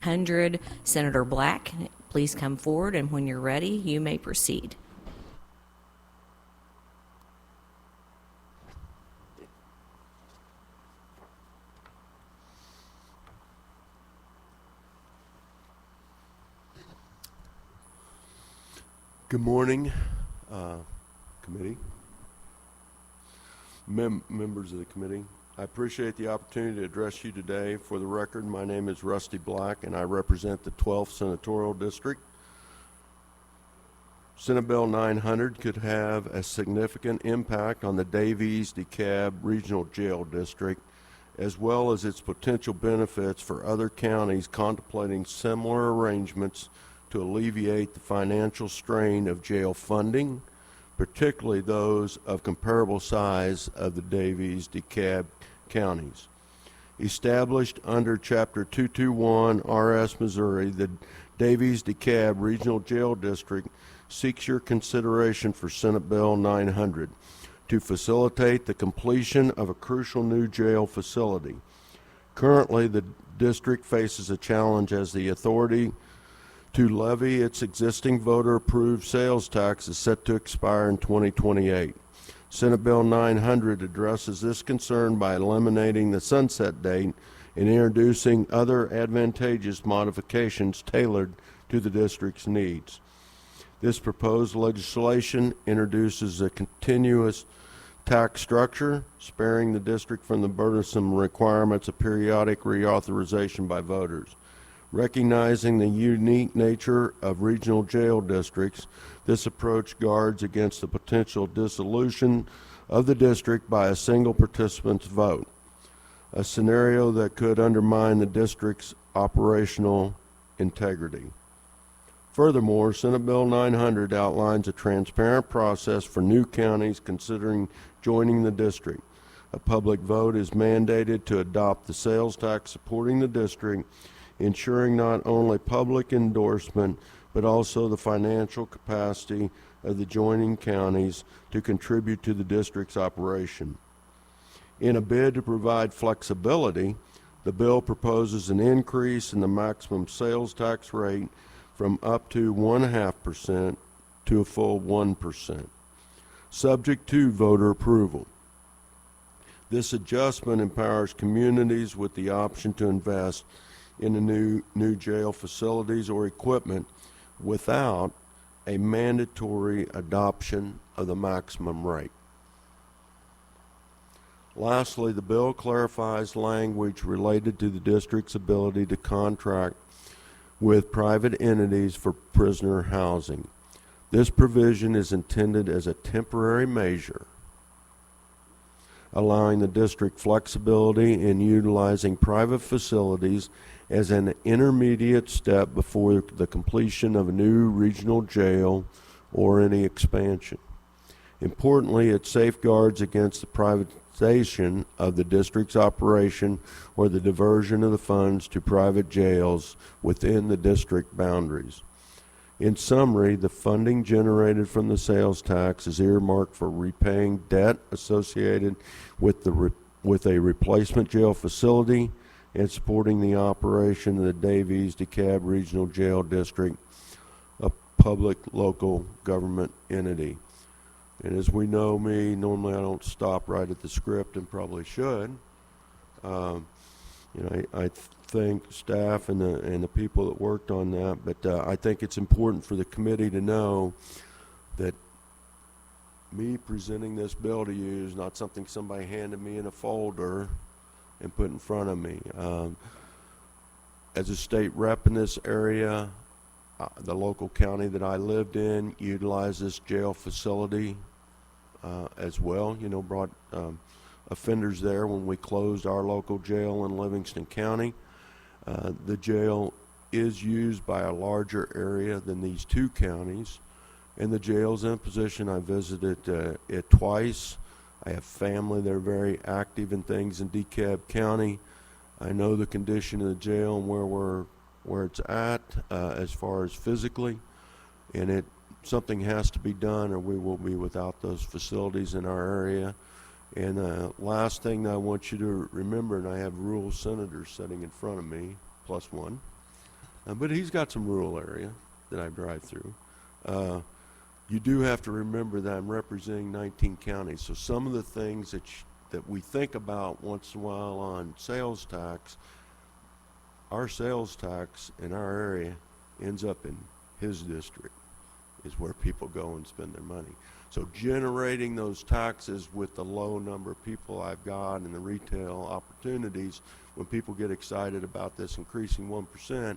SB900. Senator Black, please come forward, and when you're ready, you may proceed. Good morning, committee, members of the committee. I appreciate the opportunity to address you today. For the record, my name is Rusty Black, and I represent the 12th Senatorial District. Senate Bill 900 could have a significant impact on the Davies-DeKalb Regional Jail District, as well as its potential benefits for other counties contemplating similar arrangements to alleviate the financial strain of jail funding, particularly those of comparable size of the Davies-DeKalb counties. Established under Chapter 221 RS Missouri, the Davies-DeKalb Regional Jail District seeks your consideration for Senate Bill 900 to facilitate the completion of a crucial new jail facility. Currently, the district faces a challenge as the authority to levy its existing voter-approved sales tax is set to expire in 2028. Senate Bill 900 addresses this concern by eliminating the sunset date and introducing other advantageous modifications tailored to the district's needs. This proposed legislation introduces a continuous tax structure, sparing the district from the burdensome requirements of periodic reauthorization by voters. Recognizing the unique nature of regional jail districts, this approach guards against the potential dissolution of the district by a single participant's vote, a scenario that could undermine the district's operational integrity. Furthermore, Senate Bill 900 outlines a transparent process for new counties considering joining the district. A public vote is mandated to adopt the sales tax supporting the district, ensuring not only public endorsement, but also the financial capacity of the joining counties to contribute to the district's operation. In a bid to provide flexibility, the bill proposes an increase in the maximum sales tax rate from up to 0.5% to a full 1%, subject to voter approval. This adjustment empowers communities with the option to invest in the new jail facilities or equipment without a mandatory adoption of the maximum rate. Lastly, the bill clarifies language related to the district's ability to contract with private entities for prisoner housing. This provision is intended as a temporary measure, allowing the district flexibility in utilizing private facilities as an intermediate step before the completion of a new regional jail or any expansion. Importantly, it safeguards against the privatization of the district's operation or the diversion of the funds to private jails within the district boundaries. In summary, the funding generated from the sales tax is earmarked for repaying debt associated with a replacement jail facility and supporting the operation of the Davies-DeKalb Regional Jail District, a public local government entity. And as we know me, normally I don't stop right at the script and probably should. I thank staff and the people that worked on that, but I think it's important for the committee to know that me presenting this bill to you is not something somebody handed me in a folder and put in front of me. As a state rep in this area, the local county that I lived in utilized this jail facility as well. Brought offenders there when we closed our local jail in Livingston County. The jail is used by a larger area than these two counties, and the jail's in position. I visited it twice. I have family that are very active in things in DeKalb County. I know the condition of the jail and where it's at as far as physically, and something has to be done or we will be without those facilities in our area. And last thing that I want you to remember, and I have rural senators sitting in front of me, plus one, But he's got some rural area that I drive through. You do have to remember that I'm representing 19 counties. So some of the things that we think about once in a while on sales tax, our sales tax in our area ends up in his district, is where people go and spend their money. So generating those taxes with the low number of people I've got and the retail opportunities, when people get excited about this increasing 1%,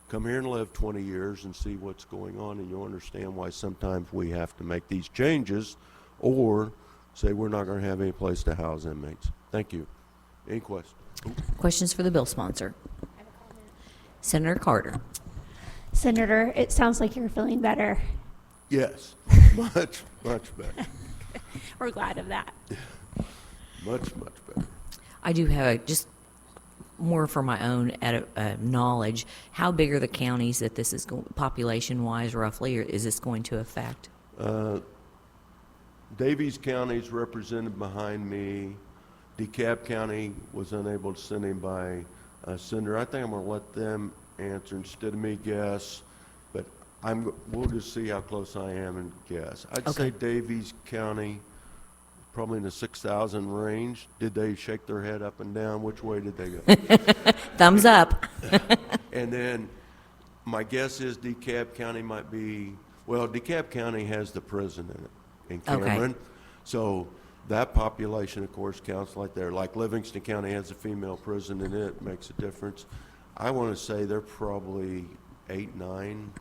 come here and live 20 years and see what's going on, and you'll understand why sometimes we have to make these changes or say we're not going to have any place to house inmates. Thank you. Any questions? Questions for the bill sponsor? Senator Carter. Senator, it sounds like you're feeling better. Yes, much better. We're glad of that. Much better. I do have just more for my own knowledge. How big are the counties that this is population-wise, roughly, or is this going to affect? Davies County is represented behind me. DeKalb County was unable to send anybody. Senator, I think I'm going to let them answer instead of me guess, but we'll just see how close I am and guess. I'd say Davies County, probably in the 6,000 range. Did they shake their head up and down? Which way did they go? Thumbs up. And then my guess is DeKalb County might be, well, DeKalb County has the prison in it, in Cameron. Okay. So that population, of course, counts like there. Like Livingston County has a female prison in it, makes a difference. I want to say they're probably 8, 9.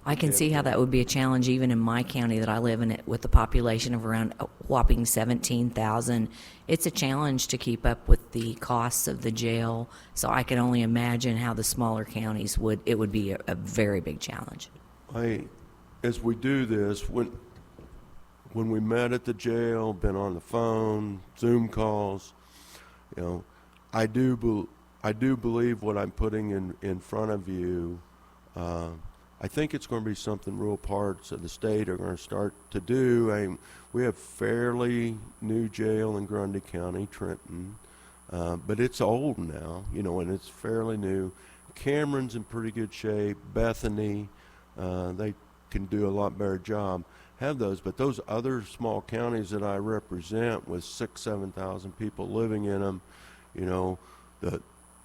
I can see how that would be a challenge even in my county that I live in, it with the population of around a whopping 17,000. It's a challenge to keep up with the costs of the jail, so I can only imagine how the smaller counties it would be a very big challenge. As we do this, when we met at the jail, been on the phone, Zoom calls, I do believe what I'm putting in front of you. I think it's going to be something rural parts of the state are going to start to do. We have fairly new jail in Grundy County, Trenton, but it's old now, and it's fairly new. Cameron's in pretty good shape. Bethany, they can do a lot better job. Have those, but those other small counties that I represent with 6,000, 7,000 people living in them,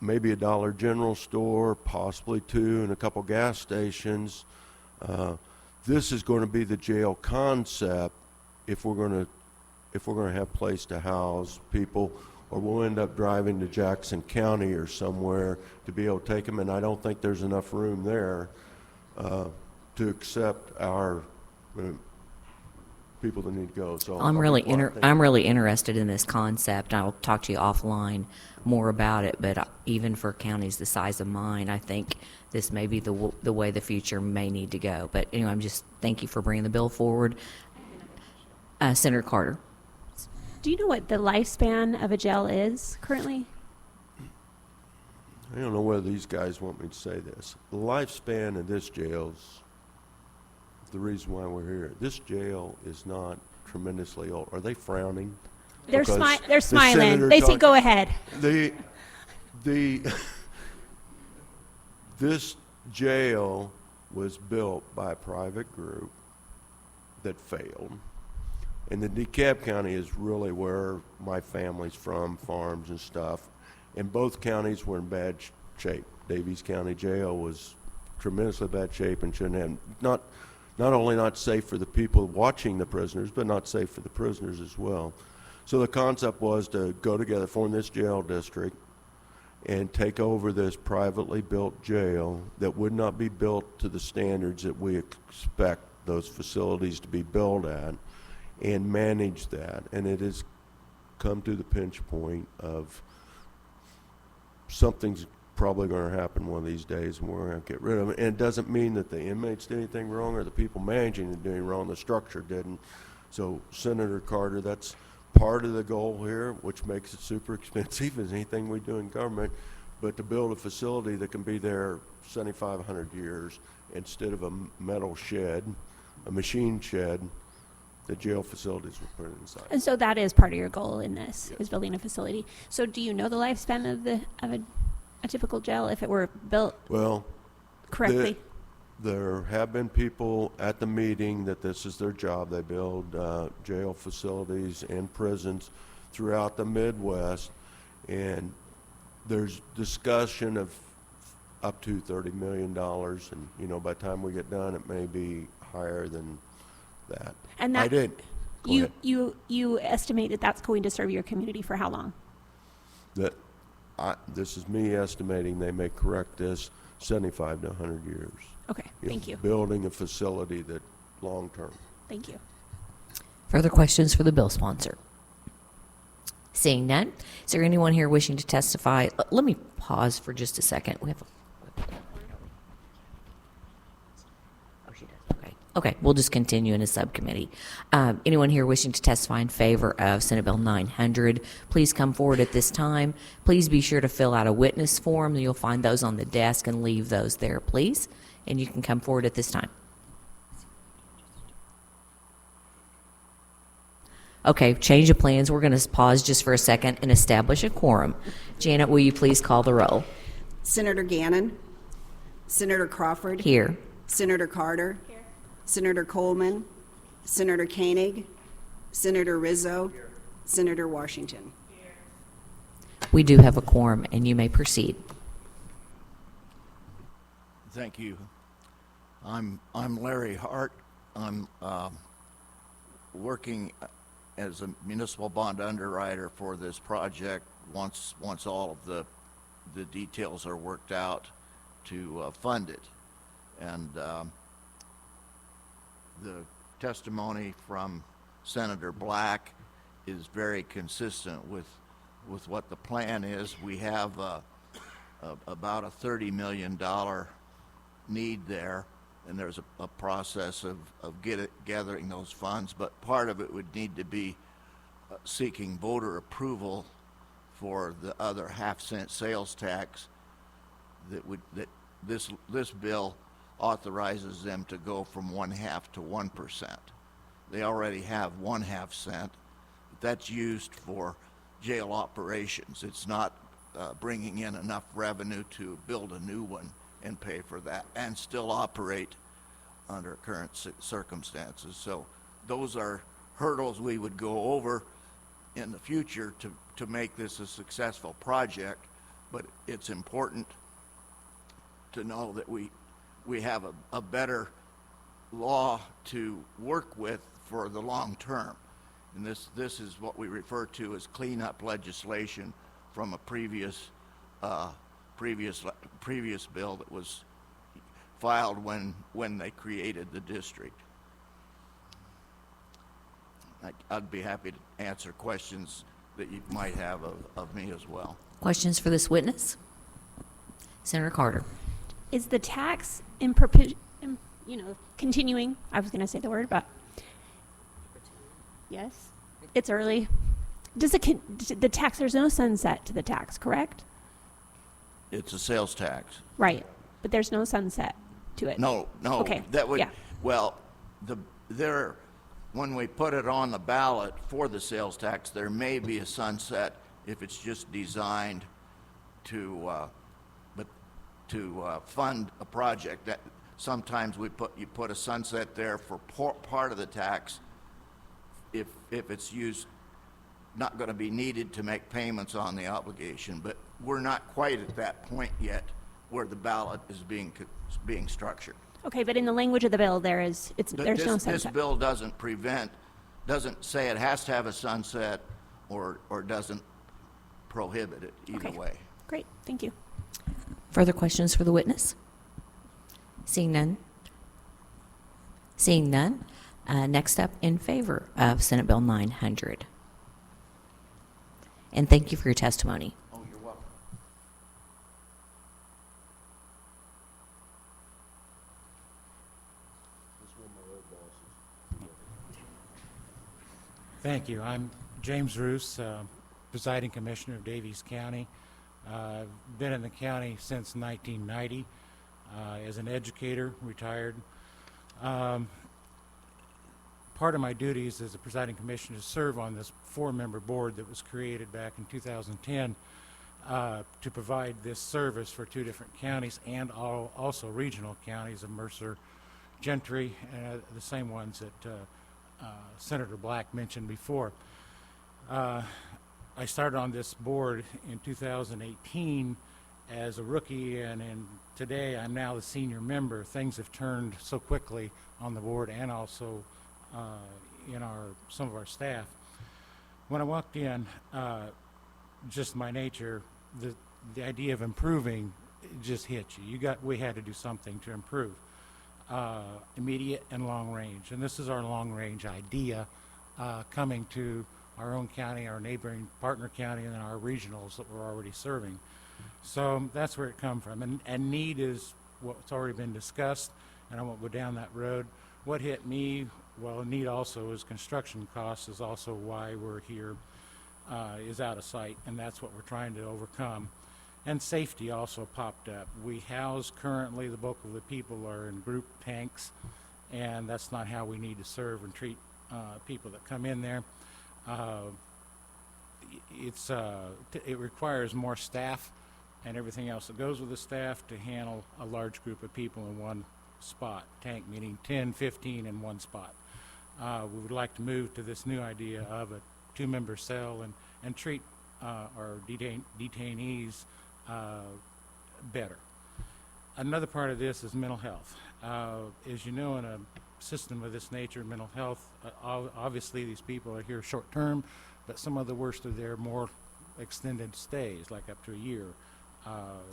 maybe a Dollar General store, possibly 2, and a couple gas stations. This is going to be the jail concept if we're going to have place to house people, or we'll end up driving to Jackson County or somewhere to be able to take them, and I don't think there's enough room there to accept our people that need to go. So I'm really interested in this concept. I'll talk to you offline more about it, but even for counties the size of mine, I think this may be the way the future may need to go. But anyway, thank you for bringing the bill forward. Senator Carter. Do you know what the lifespan of a jail is currently? I don't know whether these guys want me to say this. The lifespan of this jail's the reason why we're here. This jail is not tremendously old. Are they frowning? They're Because they're the smiling. senator They say talked- go ahead. This jail was built by a private group that failed. And the DeKalb County is really where my family's from, farms and stuff. And both counties were in bad shape. Davies County Jail was tremendously bad shape and shouldn't have, not only not safe for the people watching the prisoners, but not safe for the prisoners as well. So the concept was to go together, form this jail district, and take over this privately built jail that would not be built to the standards that we expect those facilities to be built at, and manage that. And it has come to the pinch point of something's probably going to happen one of these days, and we're going to get rid of it. And it doesn't mean that the inmates did anything wrong or the people managing it did anything wrong. The structure didn't. So, Senator Carter, that's part of the goal here, which makes it super expensive as anything we do in government, but to build a facility that can be there 7,500 years instead of a metal shed, a machine shed, the jail facilities were put inside. And so that is part of your goal in this, Yes. is building a facility. So do you know the lifespan of a typical jail if it were built Well, correctly? There have been people at the meeting that this is their job. They build jail facilities and prisons throughout the Midwest, and there's discussion of up to $30 million, and by the time we get done, it may be higher than that. And that I didn't. Go ahead. you estimate that that's going to serve your community for how long? This is me estimating. They may correct this 75 to 100 years. Okay, thank you. Building a facility that long term. Thank you. Further questions for the bill sponsor? Seeing none, is there anyone here wishing to testify? Let me pause for just a second. We have a... Oh, she does. Okay. Okay, we'll just continue in a subcommittee. Anyone here wishing to testify in favor of Senate Bill 900, please come forward at this time. Please be sure to fill out a witness form. You'll find those on the desk and leave those there, please. And you can come forward at this time. Okay, change of plans. We're going to pause just for a second and establish a quorum. Janet, will you please call the roll? Senator Gannon. Senator Crawford. Here. Senator Carter. Here. Senator Coleman. Senator Koenig. Senator Rizzo. Here. Senator Washington. Here. We do have a quorum, and you may proceed. Thank you. I'm Larry Hart. I'm working as a municipal bond underwriter for this project once all of the details are worked out to fund it. And the testimony from Senator Black is very consistent with what the plan is. We have about a $30 million need there, and there's a process of gathering those funds, but part of it would need to be seeking voter approval for the other half-cent sales tax that this bill authorizes them to go from 1/2 to 1%. They already have 1/2 cent. That's used for jail operations. It's not bringing in enough revenue to build a new one and pay for that and still operate under current circumstances. So those are hurdles we would go over in the future to make this a successful project, but it's important to know that we have a better law to work with for the long term. And this is what we refer to as cleanup legislation from a previous bill that was filed when they created the district. I'd be happy to answer questions that you might have of me as well. Questions for this witness? Senator Carter. Is the tax continuing? I was going to say the word, but yes, it's early. The tax? There's no sunset to the tax, correct? It's a sales tax. Right, but there's no sunset to it. No. Okay. That would, yeah. well, when we put it on the ballot for the sales tax, there may be a sunset if it's just designed to fund a project. That sometimes you put a sunset there for part of the tax if it's used, not going to be needed to make payments on the obligation. But we're not quite at that point yet where the ballot is being structured. Okay, but in the language of the bill, there's no sunset. This bill doesn't say it has to have a sunset or doesn't prohibit it either way. Great, thank you. Further questions for the witness? Seeing none? Seeing none, next up in favor of Senate Bill 900. And thank you for your testimony. Oh, you're welcome. Thank you. I'm James Roos, presiding commissioner of Daviess County. I've been in the county since 1990 as an educator, retired. Part of my duties as a presiding commissioner is to serve on this 4-member board that was created back in 2010 to provide this service for 2 different counties and also regional counties of Mercer, Gentry, and the same ones that Senator Black mentioned before. I started on this board in 2018 as a rookie, and today I'm now the senior member. Things have turned so quickly on the board and also in some of our staff. When I walked in, just my nature, the idea of improving just hit you. We had to do something to improve. Immediate and long range, and this is our long range idea coming to our own county, our neighboring partner county, and then our regionals that we're already serving. So that's where it come from, and need is what's already been discussed, and I won't go down that road. What hit me, well, need also is construction costs is also why we're here, is out of sight, and that's what we're trying to overcome. And safety also popped up. We house currently, the bulk of the people are in group tanks, and that's not how we need to serve and treat people that come in there. It requires more staff and everything else that goes with the staff to handle a large group of people in one spot. Tank meaning 10, 15 in one spot. We would like to move to this new idea of a 2-member cell and treat our detainees better. Another part of this is mental health. As you know, in a system of this nature, mental health, obviously these people are here short term, but some of the worst of their more extended stays, like up to a year.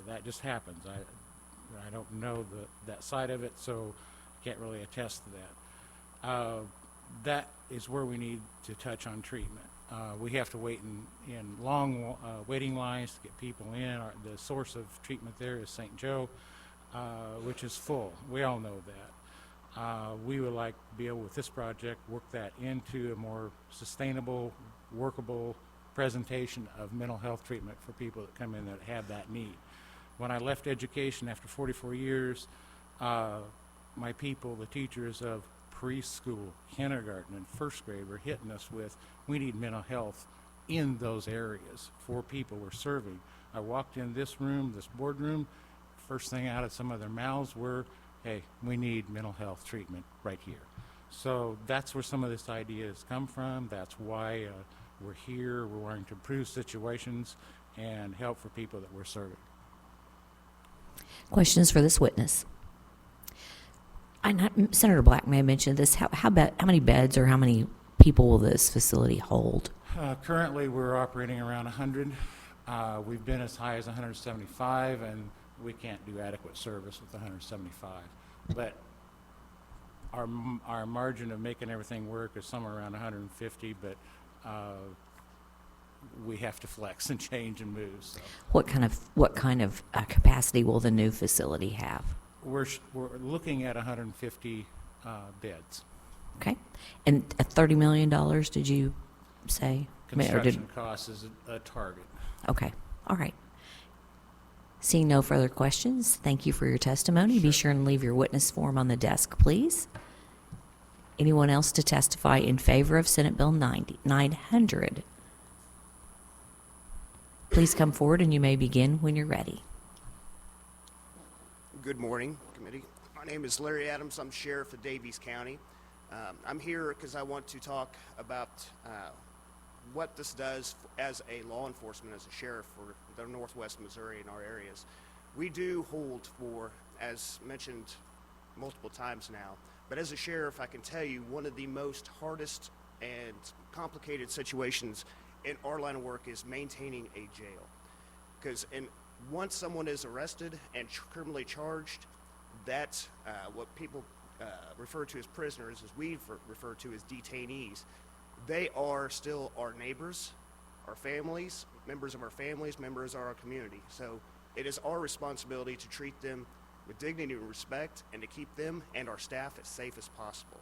That just happens. I don't know that side of it, so I can't really attest to that. That is where we need to touch on treatment. We have to wait in long waiting lines to get people in. The source of treatment there is St. Joe, which is full. We all know that. We would like to be able, with this project, work that into a more sustainable, workable presentation of mental health treatment for people that come in that have that need. When I left education after 44 years, my people, the teachers of preschool, kindergarten, and first grade were hitting us with, we need mental health in those areas for people we're serving. I walked in this room, this boardroom, first thing out of some of their mouths were, hey, we need mental health treatment right here. So that's where some of this idea has come from. That's why we're here. We're wanting to improve situations and help for people that we're serving. Questions for this witness? Senator Black may have mentioned this. How many beds or how many people will this facility hold? Currently, we're operating around 100. We've been as high as 175, and we can't do adequate service with 175. But our margin of making everything work is somewhere around 150, but we have to flex and change and move. So. What kind of capacity will the new facility have? We're looking at 150 beds. Okay. And $30 million, did you say? Construction cost is a target. Okay. All right. Seeing no further questions, thank you for your testimony. Sure. Be sure and leave your witness form on the desk, please. Anyone else to testify in favor of Senate Bill 900? Please come forward and you may begin when you're ready. Good morning, committee. My name is Larry Adams. I'm sheriff of Davies County. I'm here because I want to talk about what this does as a law enforcement, as a sheriff for the Northwest Missouri and our areas. We do hold for, as mentioned multiple times now, but as a sheriff, I can tell you one of the most hardest and complicated situations in our line of work is maintaining a jail. Because once someone is arrested and criminally charged, that's what people refer to as prisoners, as we refer to as detainees. They are still our neighbors, our families, members of our families, members of our community. So it is our responsibility to treat them with dignity and respect and to keep them and our staff as safe as possible.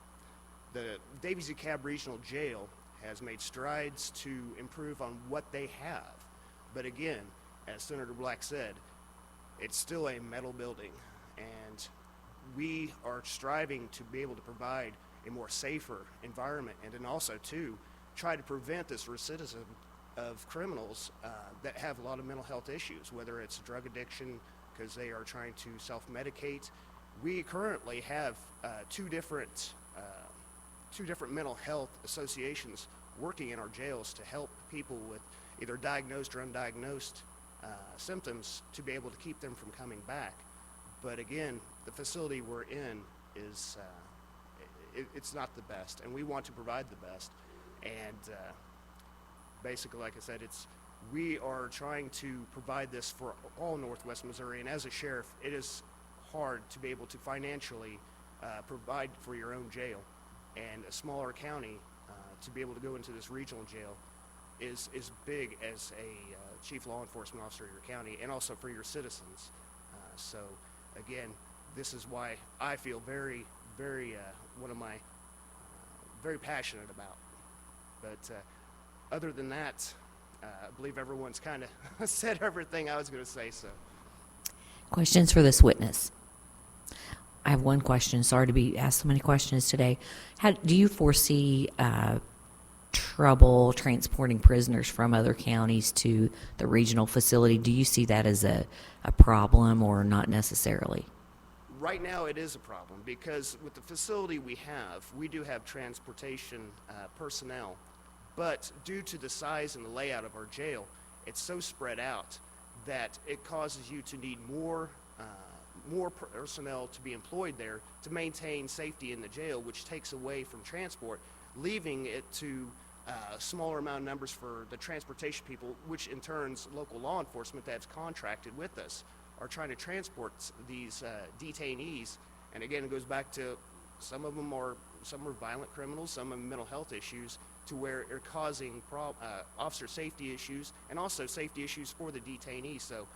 The Davies-DeKalb Regional Jail has made strides to improve on what they have. But again, as Senator Black said, it's still a metal building, and we are striving to be able to provide a more safer environment and then also to try to prevent this recidivism of criminals that have a lot of mental health issues, whether it's drug addiction because they are trying to self-medicate. We currently have two different mental health associations working in our jails to help people with either diagnosed or undiagnosed symptoms to be able to keep them from coming back. But again, the facility we're in is it's not the best, and we want to provide the best. And basically, like I said, we are trying to provide this for all Northwest Missouri, and as a sheriff, it is hard to be able to financially provide for your own jail. And a smaller county, to be able to go into this regional jail is big as a chief law enforcement officer of your county, and also for your citizens. So again, this is why I feel very, very, very passionate about. But other than that, I believe everyone's kind of said everything I was going to say. So, Questions for this witness? I have one question. Sorry to be asked so many questions today. Do you foresee trouble transporting prisoners from other counties to the regional facility? Do you see that as a problem, or not necessarily? right now it is a problem because with the facility we do have transportation personnel, but due to the size and the layout of our jail, it's so spread out that it causes you to need more personnel to be employed there to maintain safety in the jail, which takes away from transport, leaving it to a smaller amount of numbers for the transportation people, which in turns local law enforcement that's contracted with us are trying to transport these detainees. And again, it goes back to some are violent criminals, some have mental health issues, to where they're causing officer safety issues and also safety issues for the detainees. So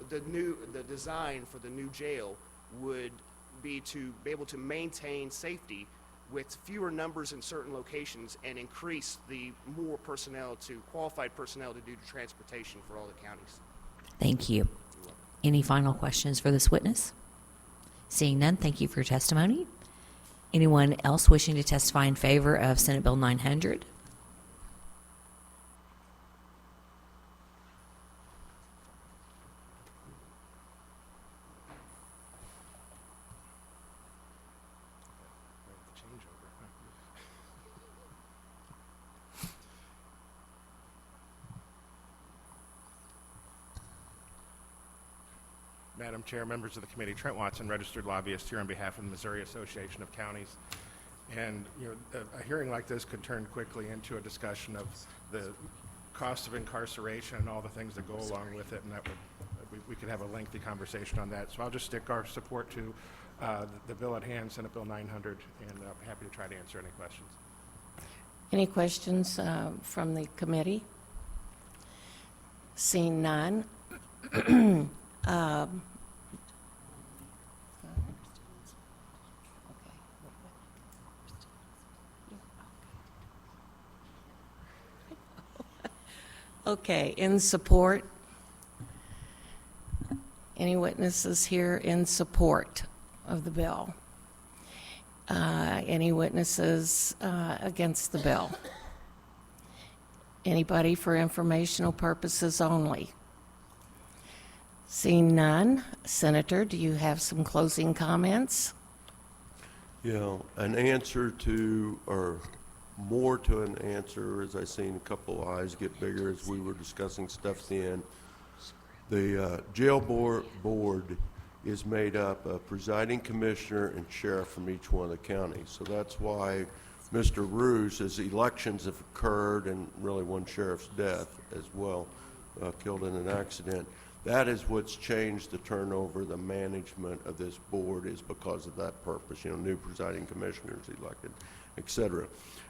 the design for the new jail would be to be able to maintain safety with fewer numbers in certain locations and increase the more personnel qualified personnel to do the transportation for all the counties. Thank you. Any final questions for this witness? Seeing none, thank you for your testimony. Anyone else wishing to testify in favor of Senate Bill 900? Madam Chair, members of the committee, Trent Watson, registered lobbyist here on behalf of the Missouri Association of Counties. And a hearing like this could turn quickly into a discussion of the cost of incarceration and all the things that go along with it, and that we could have a lengthy conversation on that. So I'll just stick our support to the bill at hand, Senate Bill 900, and I'm happy to try to answer any questions. Any questions from the committee? Seeing none. Okay, in support? Any witnesses here in support of the bill? Any witnesses against the bill? Anybody for informational purposes only? Seeing none, Senator, do you have some closing comments? Yeah, an answer to, or more to an answer, as I seen a couple eyes get bigger as we were discussing stuff then. The jail board is made up of presiding commissioner and sheriff from each one of the counties. So that's why Mr. Roos, as elections have occurred, and really one sheriff's death as well, killed in an accident, that is what's changed the turnover, the management of this board is because of that purpose, new presiding commissioners elected, et cetera.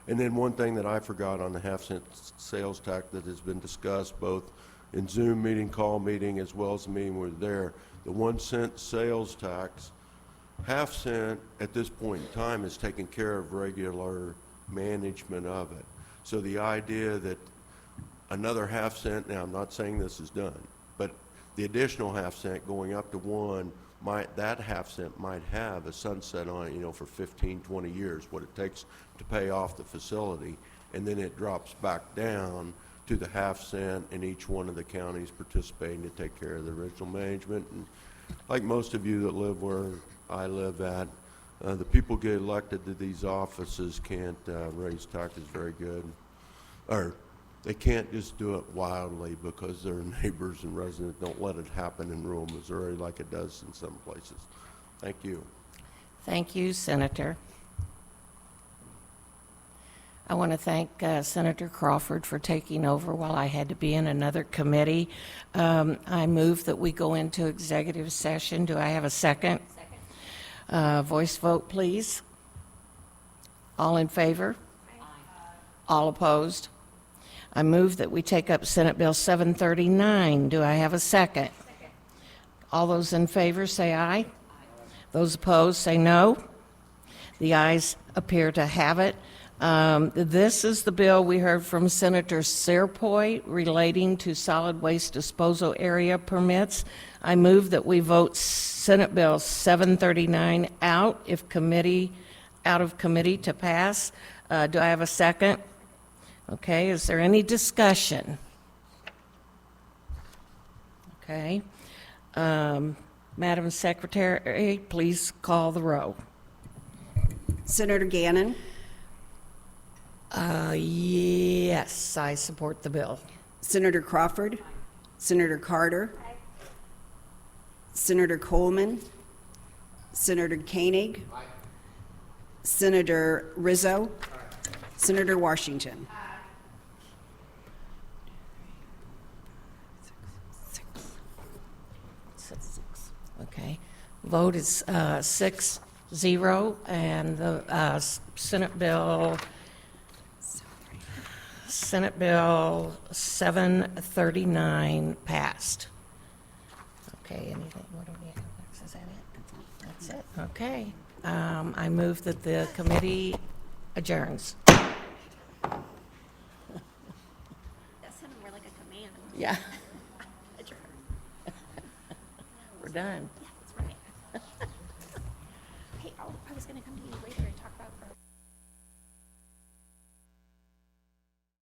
And then one thing that I forgot on the half-cent sales tax that has been discussed both in Zoom meeting, call meeting, as well as the meeting we're there, the 1 cent sales tax, half cent at this point in time is taking care of regular management of it. So the idea that another half cent, now I'm not saying this is done, but the additional half cent going up to 1, that half cent might have a sunset on it, for 15, 20 years, what it takes to pay off the facility, and then it drops back down to the half cent in each one of the counties participating to take care of the original management. And like most of you that live where I live at, the people get elected to these offices can't raise taxes very good, or they can't just do it wildly because their neighbors and residents don't let it happen in rural Missouri like it does in some places. Thank you. Thank you, Senator. I want to thank Senator Crawford for taking over while I had to be in another committee. I move that we go into executive session. Do I have a second? Second. Voice vote, please. All in favor? Aye. All opposed? I move that we take up Senate Bill 739. Do I have a second? Second. All those in favor say aye. Aye. Those opposed say no. The ayes appear to have it. This is the bill we heard from Senator Cierpiot relating to solid waste disposal area permits. I move that we vote Senate Bill 739 out of committee to pass. Do I have a second? Okay, is there any discussion? Okay. Madam Secretary, please call the roll. Senator Gannon, Yes, I support the bill. Senator Crawford, Senator Carter, Senator Coleman, Senator Koenig, Senator Rizzo, Senator Washington. Okay. Vote is 6-0, and the Senate Bill 739 passed. Okay, anything, what do we have next? Is that it? That's it, okay. I move that the committee adjourns. That sounded more like a command. Yeah. We're done. Yeah, that's right. Hey, I was going to come to you later